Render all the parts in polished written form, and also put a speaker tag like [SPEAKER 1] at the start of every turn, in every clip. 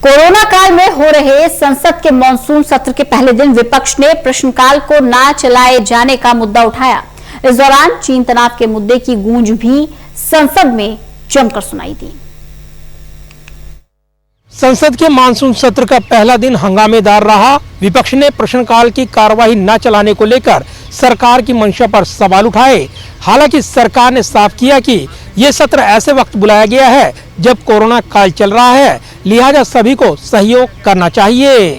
[SPEAKER 1] Corona काल में हो रहे संसद के मॉनसून सत्र के पहले दिन विपक्ष ने प्रश्नकाल को ना चलाए जाने का मुद्दा उठाया। इस दौरान चीन तनाव के मुद्दे की गूंज भी संसद में जमकर सुनाई दी।
[SPEAKER 2] संसद के मानसून सत्र का पहला दिन हंगामेदार रहा। विपक्ष ने प्रश्नकाल की कार्यवाही न चलाने को लेकर सरकार की मंशा पर सवाल उठाए। हालांकि सरकार ने साफ किया कि ये सत्र ऐसे वक्त बुलाया गया है जब कोरोना काल चल रहा है, लिहाजा सभी को सहयोग करना चाहिए।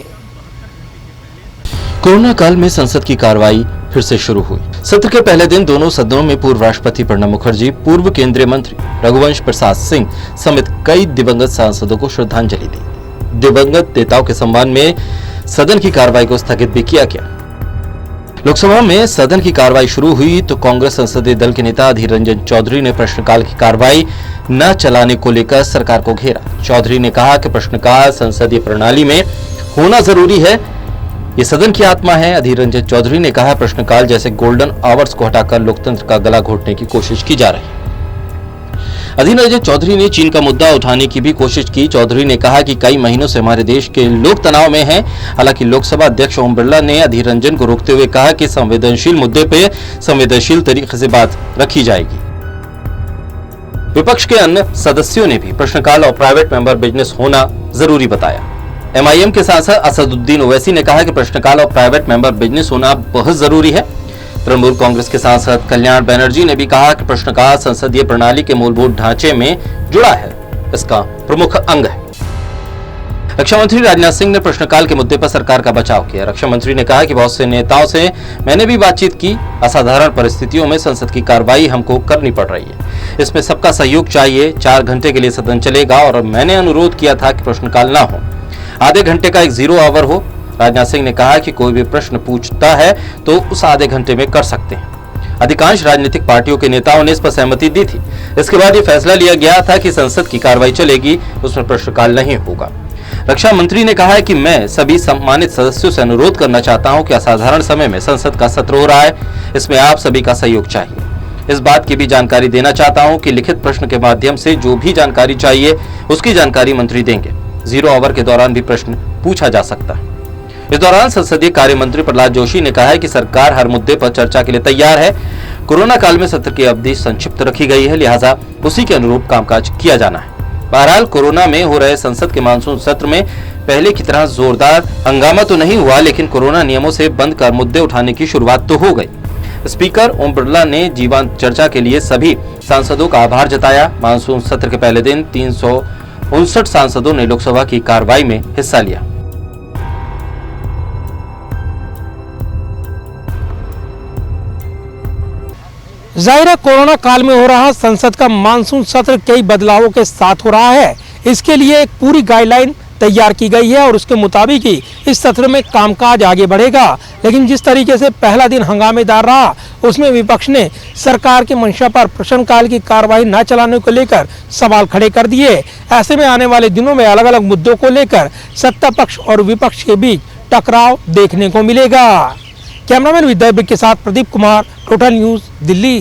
[SPEAKER 3] कोरोना काल में संसद की कार्रवाई फिर से शुरू हुई। सत्र के पहले दिन दोनों सदनों में पूर्व राष्ट्रपति प्रणब मुखर्जी, पूर्व केंद्रीय मंत्री रघुवंश प्रसाद सिंह समेत कई दिवंगत सांसदों को श्रद्धांजलि दी। दिवंगत नेताओं के सम्मान में सदन की कार्रवाई को स्थगित भी किया गया। लोकसभा में सदन की कार्रवाई शुरू हुई तो कांग्रेस संसदीय दल के नेता अधीर रंजन चौधरी ने प्रश्नकाल की कार्रवाई न चलाने को लेकर सरकार को घेरा। चौधरी ने कहा कि प्रश्नकाल संसदीय प्रणाली में होना जरूरी है, ये सदन की आत्मा है। अधीर रंजन चौधरी ने कहा प्रश्नकाल जैसे गोल्डन आवर्स को हटाकर लोकतंत्र का गला घोटने की कोशिश की जा रही है। अधीर रंजन चौधरी ने चीन का मुद्दा उठाने की भी कोशिश की। चौधरी ने कहा कि कई महीनों से हमारे देश के लोग तनाव में हैं। हालांकि लोकसभा अध्यक्ष ओम बिरला ने अधीर रंजन को रोकते हुए कहा कि संवेदनशील मुद्दे पे संवेदनशील तरीके से बात रखी जाएगी। विपक्ष के अन्य सदस्यों ने भी प्रश्नकाल और प्राइवेट मेंबर बिजनेस होना जरूरी बताया। एमआईएम के सांसद असदुद्दीन ओवैसी ने कहा कि प्रश्नकाल और प्राइवेट मेंबर बिजनेस होना बहुत जरूरी है। तृणमूल कांग्रेस के सांसद कल्याण बनर्जी ने भी कहा कि प्रश्नकाल संसदीय प्रणाली के मूलभूत ढांचे में जुड़ा है, इसका प्रमुख अंग है। रक्षा मंत्री राजनाथ सिंह ने प्रश्नकाल के मुद्दे पर सरकार का बचाव किया। रक्षा मंत्री ने कहा कि बहुत से नेताओं से मैंने भी बातचीत की। असाधारण परिस्थितियों में संसद की कार्रवाई हमको करनी पड़ रही है, इसमें सबका सहयोग चाहिए। 4 घंटे के लिए सदन चलेगा और मैंने अनुरोध किया था कि प्रश्नकाल ना हो, आधे घंटे का एक 0 आवर हो। राजनाथ सिंह ने कहा कि कोई भी प्रश्न पूछता है तो उस आधे घंटे में कर सकते हैं। अधिकांश राजनीतिक पार्टियों के नेताओं ने इस पर सहमति दी थी। इसके बाद ये फैसला लिया गया था कि संसद की कार्रवाई चलेगी, उसमें प्रश्नकाल नहीं होगा। रक्षा मंत्री ने कहा है कि मैं सभी सम्मानित सदस्यों से अनुरोध करना चाहता हूं कि असाधारण समय में संसद का सत्र हो रहा है, इसमें आप सभी का सहयोग चाहिए। इस बात की भी जानकारी देना चाहता हूं कि लिखित प्रश्न के माध्यम से जो भी जानकारी चाहिए उसकी जानकारी मंत्री देंगे। 0 आवर के दौरान भी प्रश्न पूछा जा सकता है। इस दौरान संसदीय कार्य मंत्री प्रहलाद जोशी ने कहा है कि सरकार हर मुद्दे पर चर्चा के लिए तैयार है। कोरोना काल में सत्र की अवधि संक्षिप्त रखी गई है, लिहाजा उसी के अनुरूप कामकाज किया जाना है। बहरहाल कोरोना में हो रहे संसद के मानसून सत्र में पहले की तरह जोरदार हंगामा तो नहीं हुआ, लेकिन कोरोना नियमों से बंद कर मुद्दे उठाने की शुरुआत तो हो गई। स्पीकर ओम बिरला ने जीवंत चर्चा के लिए सभी सांसदों का आभार जताया। मानसून सत्र के पहले दिन 359 सांसदों ने लोकसभा की कार्रवाई में हिस्सा लिया।
[SPEAKER 2] जाहिर है कोरोना काल में हो रहा संसद का मानसून सत्र कई बदलावों के साथ हो रहा है। इसके लिए एक पूरी गाइडलाइन तैयार की गई है और उसके मुताबिक ही इस सत्र में कामकाज आगे बढ़ेगा। लेकिन जिस तरीके से पहला दिन हंगामेदार रहा, उसमें विपक्ष ने सरकार की मंशा पर प्रश्नकाल की कार्रवाई न चलाने को लेकर सवाल खड़े कर दिए। ऐसे में आने वाले दिनों में अलग अलग मुद्दों को लेकर सत्ता पक्ष और विपक्ष के बीच टकराव देखने को मिलेगा। कैमरामैन विद्याबिक के साथ प्रदीप कुमार, टोटल न्यूज, दिल्ली।